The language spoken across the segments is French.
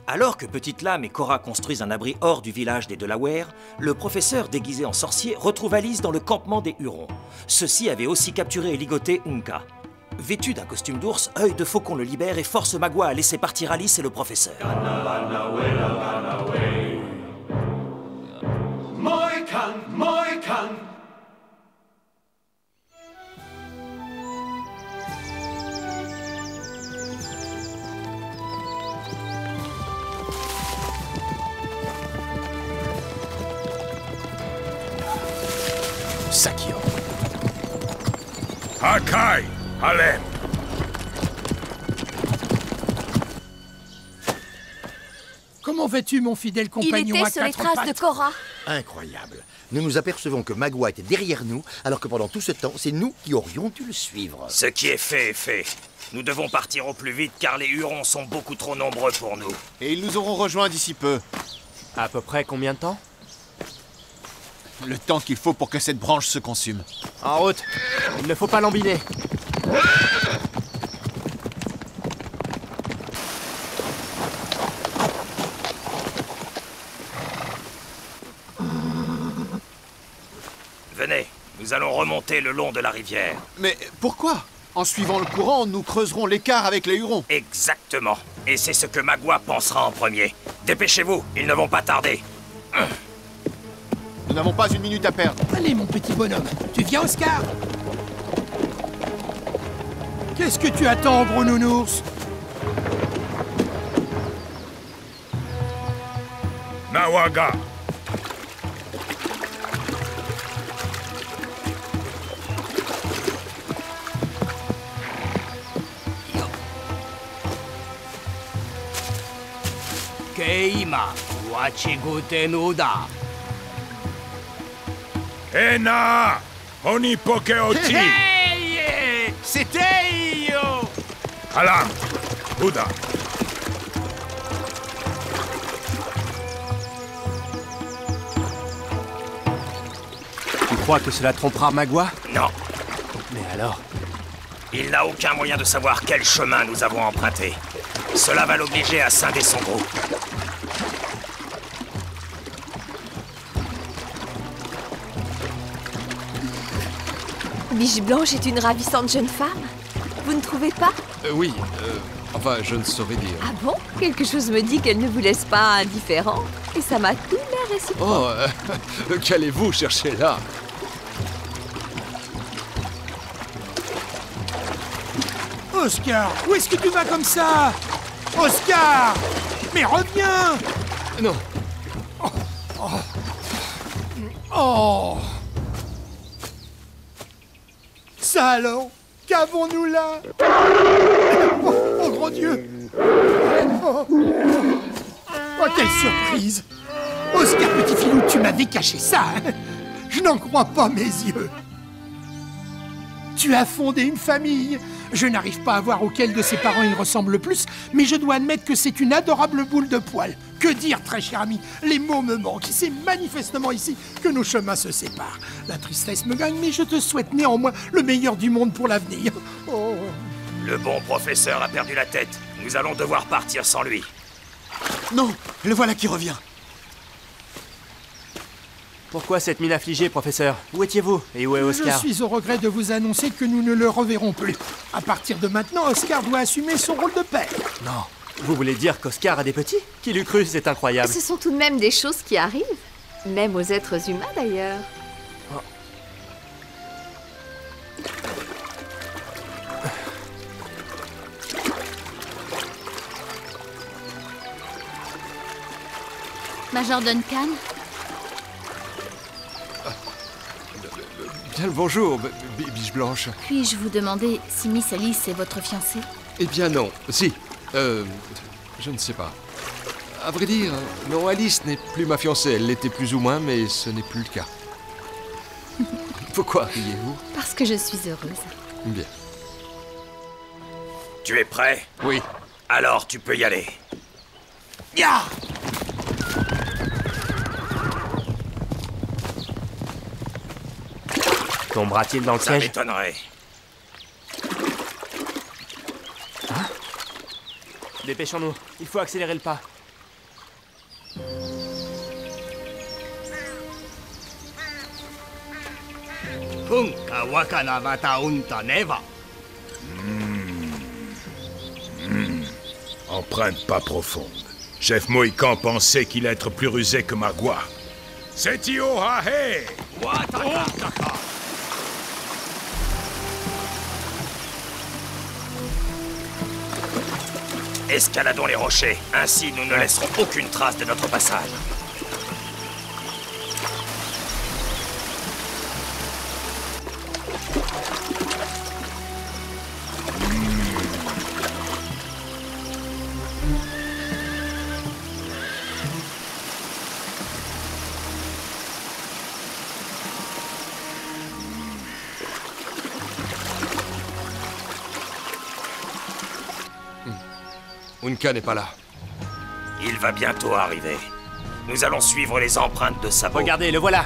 Alors que Petite Lame et Cora construisent un abri hors du village des Delaware, le professeur déguisé en sorcier retrouve Alice dans le campement des Hurons. Ceux-ci avaient aussi capturé et ligoté Unka. Vêtu d'un costume d'ours, Œil de Faucon le libère et force Magua à laisser partir Alice et le professeur. Moikan! Sakio. Hakai! Alem! Comment vas-tu, mon fidèle compagnon? Il était sur les traces de Cora. Incroyable. Nous nous apercevons que Magua était derrière nous, alors que pendant tout ce temps, c'est nous qui aurions dû le suivre. Ce qui est fait est fait. Nous devons partir au plus vite car les Hurons sont beaucoup trop nombreux pour nous. Et ils nous auront rejoints d'ici peu. À peu près combien de temps? Le temps qu'il faut pour que cette branche se consume. En route. Il ne faut pas l'embiner. Venez, nous allons remonter le long de la rivière. Mais pourquoi? En suivant le courant, nous creuserons l'écart avec les Hurons. Exactement. Et c'est ce que Magua pensera en premier. Dépêchez-vous, ils ne vont pas tarder. Nous n'avons pas une minute à perdre. Allez, mon petit bonhomme, tu viens, Oscar? Qu'est-ce que tu attends, gros nounours? Nawaga! Keima, wachigote no da. Ena! Onipoke oti! Hey! C'était io! Alam! Bouddha! Tu crois que cela trompera Magua? Non, Mais alors? il n'a aucun moyen de savoir quel chemin nous avons emprunté. Cela va l'obliger à scinder son groupe. Biche Blanche est une ravissante jeune femme. Vous ne trouvez pas? Oui, enfin, je ne saurais dire. Ah bon? Quelque chose me dit qu'elle ne vous laisse pas indifférent. Et ça m'a tout l'air réciproque. Oh, qu'allez-vous chercher là? Oscar, où est-ce que tu vas comme ça? Oscar! Mais reviens! Non, Oh! Ça alors? Qu'avons-nous là? Oh, grand Dieu! Oh, oh, quelle surprise! Oscar, petit filou, tu m'avais caché ça, hein? Je n'en crois pas mes yeux! Tu as fondé une famille. Je n'arrive pas à voir auquel de ses parents il ressemble le plus, mais je dois admettre que c'est une adorable boule de poil. Que dire, très cher ami? Les mots me manquent. C'est manifestement ici que nos chemins se séparent. La tristesse me gagne, mais je te souhaite néanmoins le meilleur du monde pour l'avenir. Oh. Le bon professeur a perdu la tête. Nous allons devoir partir sans lui. Non, le voilà qui revient. Pourquoi cette mine affligée, professeur? Où étiez-vous? Et où est Oscar? Je suis au regret de vous annoncer que nous ne le reverrons plus. À partir de maintenant, Oscar doit assumer son rôle de père. Non. Vous voulez dire qu'Oscar a des petits? Qui l'eût cru? C'est incroyable. Ce sont tout de même des choses qui arrivent. Même aux êtres humains, d'ailleurs. Major Duncan? bien le bonjour, Biche Blanche. Puis-je vous demander si Miss Alice est votre fiancée? Eh bien non, si. Je ne sais pas. À vrai dire, non, Alice n'est plus ma fiancée. Elle l'était plus ou moins, mais ce n'est plus le cas. Pourquoi riez-vous? Parce que je suis heureuse. Bien. Tu es prêt? Oui. Alors tu peux y aller. Ya! Tombera-t-il dans le Ça piège? m'étonnerait. Dépêchons-nous. Il faut accélérer le pas. Punka wakana mata unta neva. Empreinte pas profonde. Chef Mohican pensait qu'il allait être plus rusé que Magua. Setio hahe! Wataka. Escaladons les rochers. Ainsi, nous ne laisserons aucune trace de notre passage. Unka n'est pas là. Il va bientôt arriver. Nous allons suivre les empreintes de sa peau. Regardez, le voilà.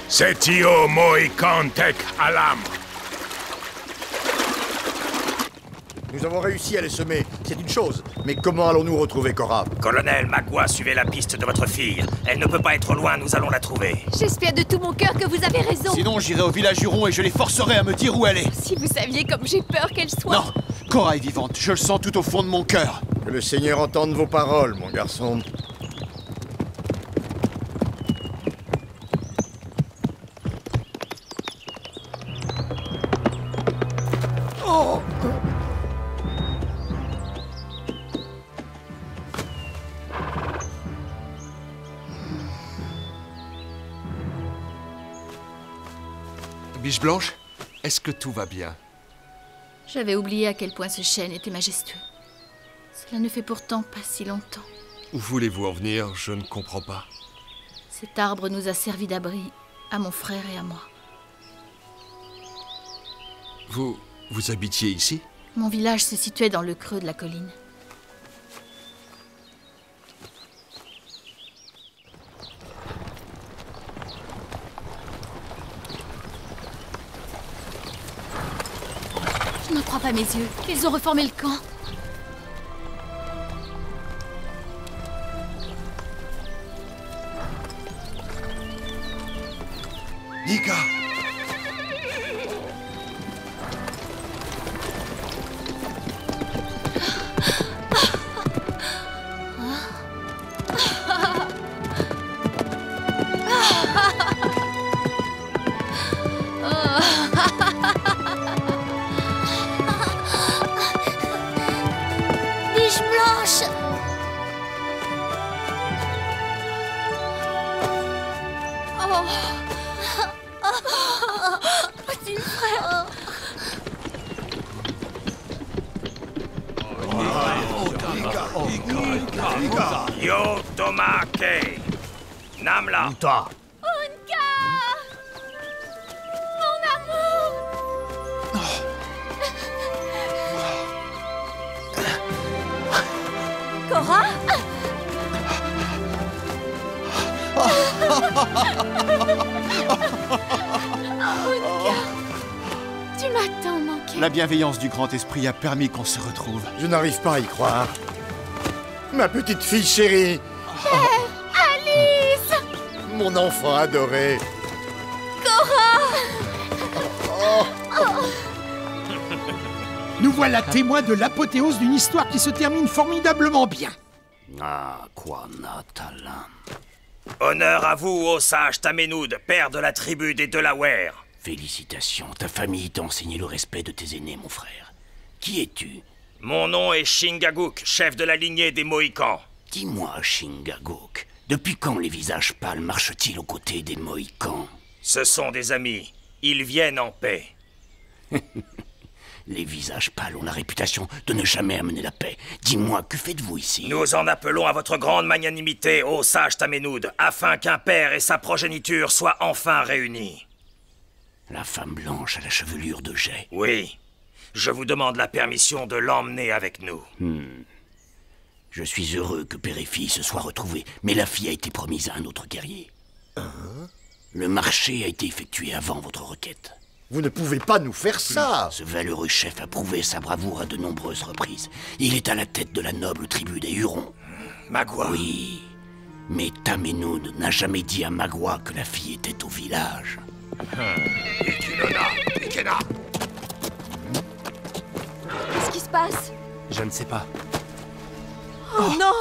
Setio Mohican tek alam! Nous avons réussi à les semer, c'est une chose. Mais comment allons-nous retrouver Cora? Colonel Magua, suivez la piste de votre fille. Elle ne peut pas être loin, nous allons la trouver. J'espère de tout mon cœur que vous avez raison. Sinon, j'irai au village Huron et je les forcerai à me dire où elle est. Si vous saviez comme j'ai peur qu'elle soit... Non, Cora est vivante, je le sens tout au fond de mon cœur. Que le Seigneur entende vos paroles, mon garçon. Biche Blanche, est-ce que tout va bien? J'avais oublié à quel point ce chêne était majestueux. Cela ne fait pourtant pas si longtemps. Où voulez-vous en venir? Je ne comprends pas. Cet arbre nous a servi d'abri à mon frère et à moi. Vous habitiez ici? Mon village se situait dans le creux de la colline. Je n'en crois pas mes yeux. Ils ont reformé le camp. Nika! Biche Blanche! Petit frère! Yo Tomake! Namla! Uta. Unka! Mon amour! Cora? Tu m'as tant manqué. La bienveillance du grand esprit a permis qu'on se retrouve. Je n'arrive pas à y croire. Ma petite fille chérie. Alice! Mon enfant adoré. Nous voilà témoins de l'apothéose d'une histoire qui se termine formidablement bien. Honneur à vous, ô sage Tamenud, père de la tribu des Delaware. Félicitations, ta famille t'a enseigné le respect de tes aînés, mon frère. Qui es-tu? Mon nom est Shingaguk, chef de la lignée des Mohicans. Dis-moi, Shingaguk, depuis quand les visages pâles marchent-ils aux côtés des Mohicans? Ce sont des amis. Ils viennent en paix. Les visages pâles ont la réputation de ne jamais amener la paix. Dis-moi, que faites-vous ici? Nous en appelons à votre grande magnanimité, ô sage Tamenud, afin qu'un père et sa progéniture soient enfin réunis. La femme blanche à la chevelure de jet. Oui. Je vous demande la permission de l'emmener avec nous. Je suis heureux que père et fille se soient retrouvés, mais la fille a été promise à un autre guerrier. Le marché a été effectué avant votre requête. Vous ne pouvez pas nous faire ça. Ce valeureux chef a prouvé sa bravoure à de nombreuses reprises. Il est à la tête de la noble tribu des Hurons. Magua. Oui, mais Tamenund n'a jamais dit à Magua que la fille était au village. Qu'est-ce qui se passe? Je ne sais pas. Oh non!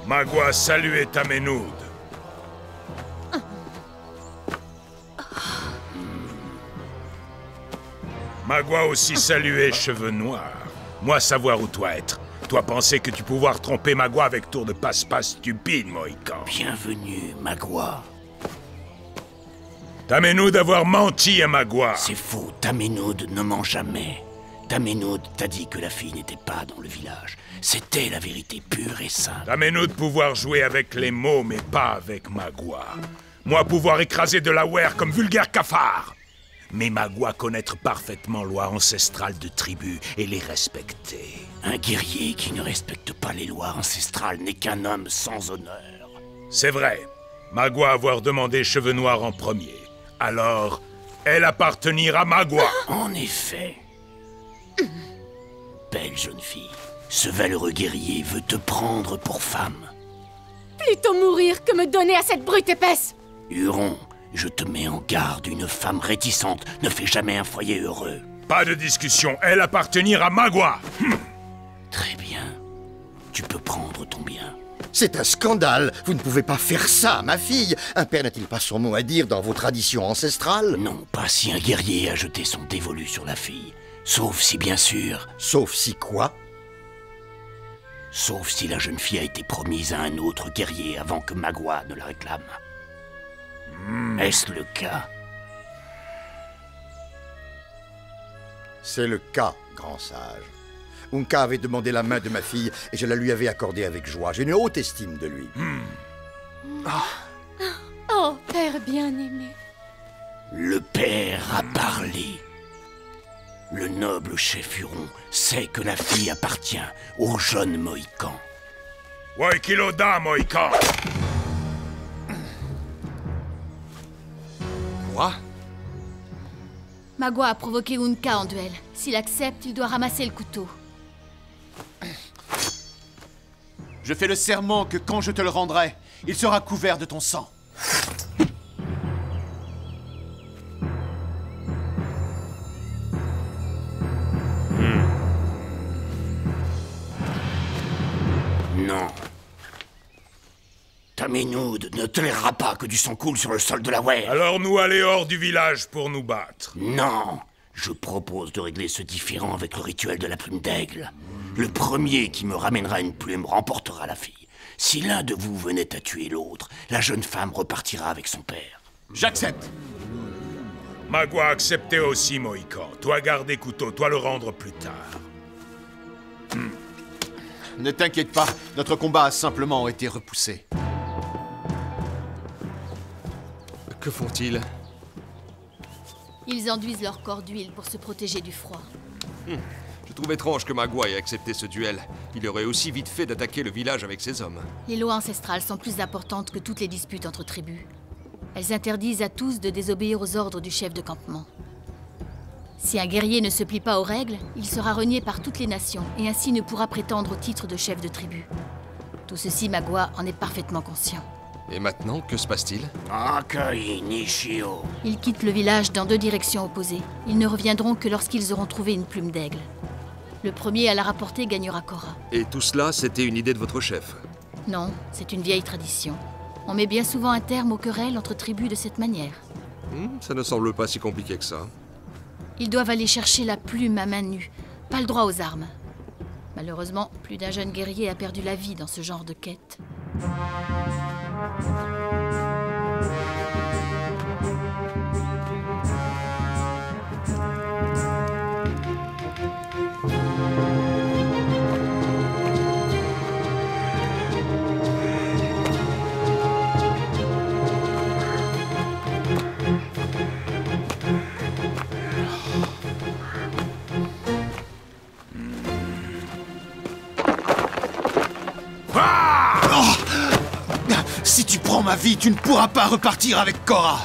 Magua saluait Tamenund. Magua aussi saluait Cheveux Noirs. Moi savoir où toi être. Toi penser que tu pouvoir tromper Magua avec tour de passe-passe stupide, Mohican. Bienvenue, Magua. Tamenund d'avoir menti à Magua. C'est faux, Tamenund ne ment jamais. Tamenund t'a dit que la fille n'était pas dans le village. C'était la vérité pure et simple. Tamenund pouvoir jouer avec les mots, mais pas avec Magua. Moi pouvoir écraser Delaware comme vulgaire cafard. Mais Magua connaître parfaitement loi ancestrale de tribu et les respecter. Un guerrier qui ne respecte pas les lois ancestrales n'est qu'un homme sans honneur. C'est vrai. Magua avoir demandé Cheveux Noirs en premier. Alors, elle appartenir à Magua. En effet. Belle jeune fille, ce valeureux guerrier veut te prendre pour femme. Plutôt mourir que me donner à cette brute épaisse. Huron, je te mets en garde, une femme réticente ne fait jamais un foyer heureux. Pas de discussion, elle appartenir à Magua. Très bien. Tu peux prendre ton bien. C'est un scandale. Vous ne pouvez pas faire ça à ma fille. Un père n'a-t-il pas son mot à dire dans vos traditions ancestrales? Non, pas si un guerrier a jeté son dévolu sur la fille. Sauf si, bien sûr... Sauf si quoi? Sauf si la jeune fille a été promise à un autre guerrier avant que Magua ne la réclame. Est-ce le cas? C'est le cas, grand sage. Unka avait demandé la main de ma fille et je la lui avais accordée avec joie. J'ai une haute estime de lui. Oh, père bien-aimé. Le père a parlé. Le noble chef Huron sait que la fille appartient au jeune Mohican. Waikiloda, Mohican. Quoi? Magua a provoqué Unka en duel. S'il accepte, il doit ramasser le couteau. Je fais le serment que quand je te le rendrai, il sera couvert de ton sang. Non. Tamenund ne tolérera pas que du sang coule sur le sol de la Ware. Alors nous aller hors du village pour nous battre. Non. Je propose de régler ce différend avec le rituel de la plume d'aigle. Le premier qui me ramènera une plume remportera la fille. Si l'un de vous venait à tuer l'autre, la jeune femme repartira avec son père. J'accepte. Magua acceptait aussi, Mohican. Toi garder couteau, toi le rendre plus tard. Ne t'inquiète pas, notre combat a simplement été repoussé. Que font-ils? Ils enduisent leur corps d'huile pour se protéger du froid. Je trouve étrange que Magua ait accepté ce duel. Il aurait aussi vite fait d'attaquer le village avec ses hommes. Les lois ancestrales sont plus importantes que toutes les disputes entre tribus. Elles interdisent à tous de désobéir aux ordres du chef de campement. Si un guerrier ne se plie pas aux règles, il sera renié par toutes les nations et ainsi ne pourra prétendre au titre de chef de tribu. Tout ceci, Magua en est parfaitement conscient. Et maintenant, que se passe-t-il? Akai Nishio. Ils quittent le village dans deux directions opposées. Ils ne reviendront que lorsqu'ils auront trouvé une plume d'aigle. Le premier à la rapporter gagnera Cora. Et tout cela, c'était une idée de votre chef? Non, c'est une vieille tradition. On met bien souvent un terme aux querelles entre tribus de cette manière. Ça ne semble pas si compliqué que ça. Ils doivent aller chercher la plume à main nue, pas le droit aux armes. Malheureusement, plus d'un jeune guerrier a perdu la vie dans ce genre de quête. Si tu prends ma vie, tu ne pourras pas repartir avec Korra.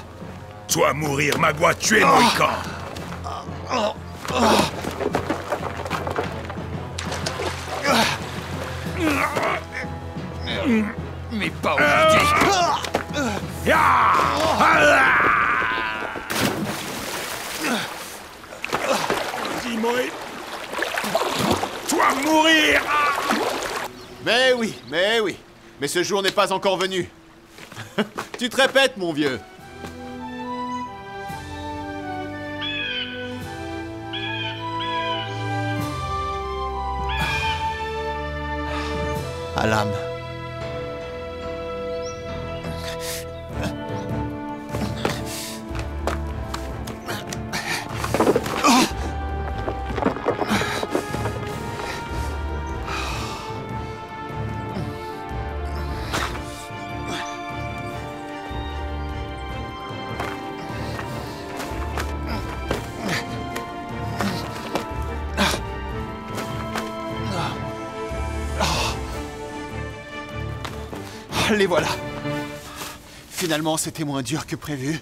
Toi mourir, Magua, tuer Mohican. Mais pas aujourd'hui. Vas-y, Mohi. Toi mourir. Mais oui. Mais ce jour n'est pas encore venu. Tu te répètes, mon vieux. Alam. Les voilà. Finalement, c'était moins dur que prévu.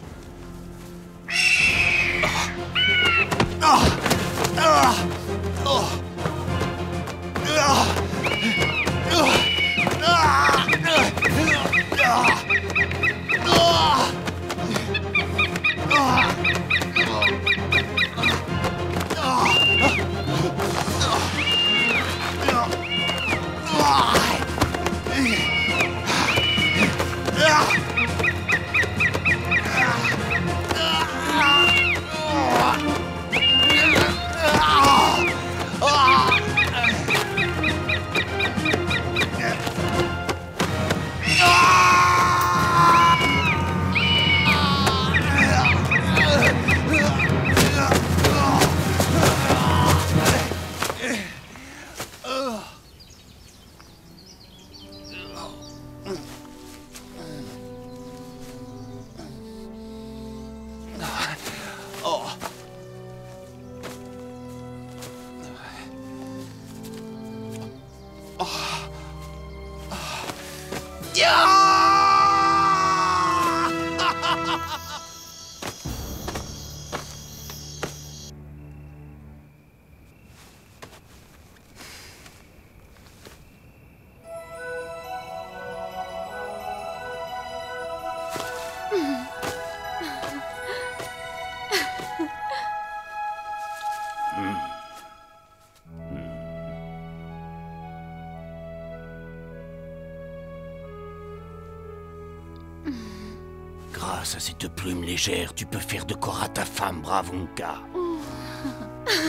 Grâce à cette plume légère, tu peux faire de Korra ta femme, brave Unka.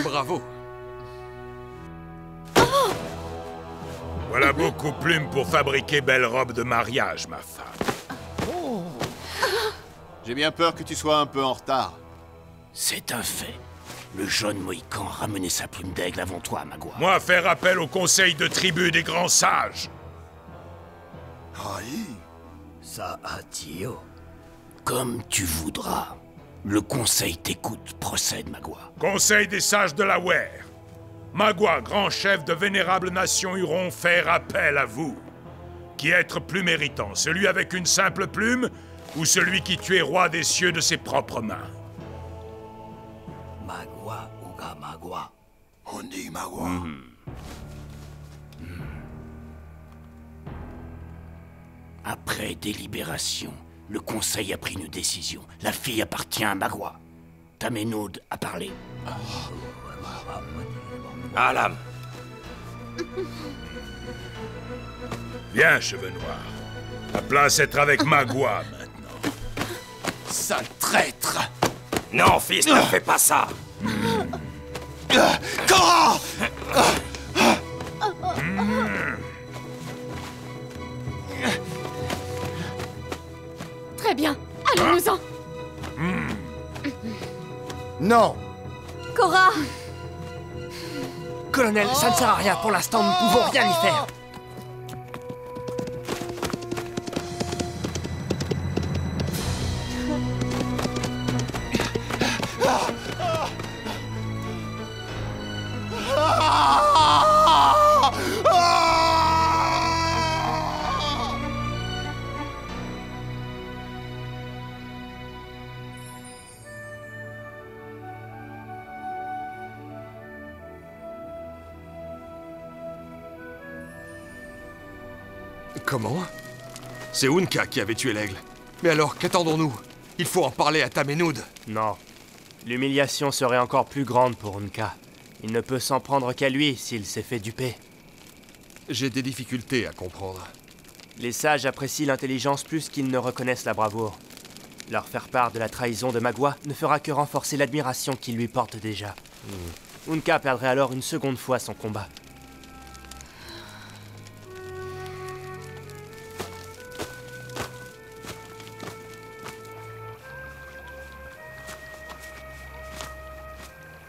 Bravo. Voilà beaucoup de plumes pour fabriquer belle robe de mariage, ma femme. J'ai bien peur que tu sois un peu en retard. C'est un fait. Le jeune Mohican a ramené sa plume d'aigle avant toi, Magua. Moi, faire appel au conseil de tribu des grands sages. Ça a Tio. Comme tu voudras. Le conseil t'écoute. Procède, Magua. Conseil des sages de la Wer. Magua, grand chef de vénérable nation Huron, faire appel à vous. Qui être plus méritant, celui avec une simple plume ou celui qui tuait roi des cieux de ses propres mains? Magua Uga Magua. On dit Magua. Après délibération, le conseil a pris une décision. La fille appartient à Magua. Tamenod a parlé. Alam. Viens, cheveux noirs. La place être avec Magua maintenant. Sale traître! Non, fils, ne fais pas ça. Korra! Très bien, allons-nous-en. Non. Korra! Colonel, ça ne sert à rien pour l'instant, nous ne pouvons rien y faire. comment? C'est Unka qui avait tué l'aigle. Mais alors, qu'attendons-nous? Il faut en parler à Tamenud. Non. L'humiliation serait encore plus grande pour Unka. Il ne peut s'en prendre qu'à lui s'il s'est fait duper. J'ai des difficultés à comprendre. Les sages apprécient l'intelligence plus qu'ils ne reconnaissent la bravoure. Leur faire part de la trahison de Magua ne fera que renforcer l'admiration qu'ils lui portent déjà. Unka perdrait alors une seconde fois son combat.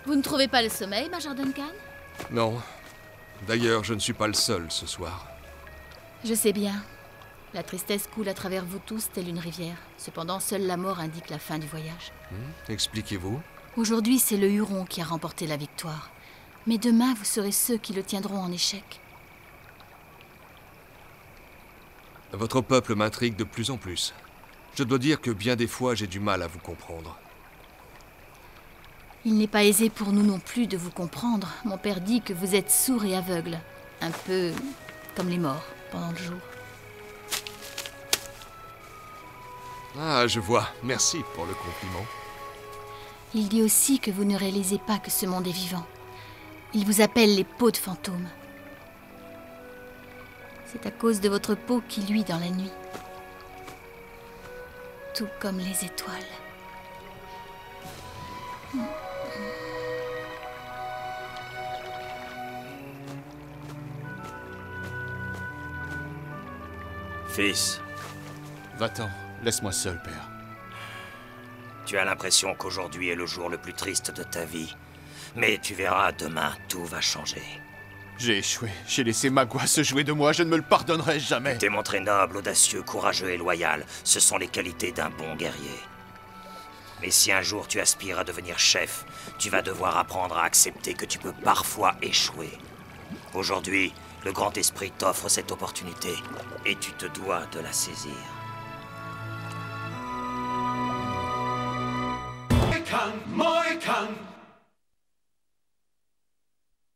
Vous ne trouvez pas le sommeil, Major Duncan? Non. D'ailleurs, je ne suis pas le seul ce soir. Je sais bien. La tristesse coule à travers vous tous telle une rivière. Cependant, seule la mort indique la fin du voyage. Expliquez-vous. Aujourd'hui, c'est le Huron qui a remporté la victoire. Mais demain, vous serez ceux qui le tiendront en échec. Votre peuple m'intrigue de plus en plus. Je dois dire que bien des fois, j'ai du mal à vous comprendre. Il n'est pas aisé pour nous non plus de vous comprendre. Mon père dit que vous êtes sourds et aveugles. Un peu comme les morts pendant le jour. Ah, je vois. Merci pour le compliment. Il dit aussi que vous ne réalisez pas que ce monde est vivant. Il vous appelle les peaux de fantômes. C'est à cause de votre peau qui luit dans la nuit. Tout comme les étoiles. Fils. Va-t'en, laisse-moi seul, père. Tu as l'impression qu'aujourd'hui est le jour le plus triste de ta vie. Mais tu verras, demain, tout va changer. J'ai échoué. J'ai laissé Magua se jouer de moi. Je ne me le pardonnerai jamais. Tu t'es montré noble, audacieux, courageux et loyal. Ce sont les qualités d'un bon guerrier. Mais si un jour tu aspires à devenir chef, tu vas devoir apprendre à accepter que tu peux parfois échouer. Aujourd'hui, le grand esprit t'offre cette opportunité et tu te dois de la saisir.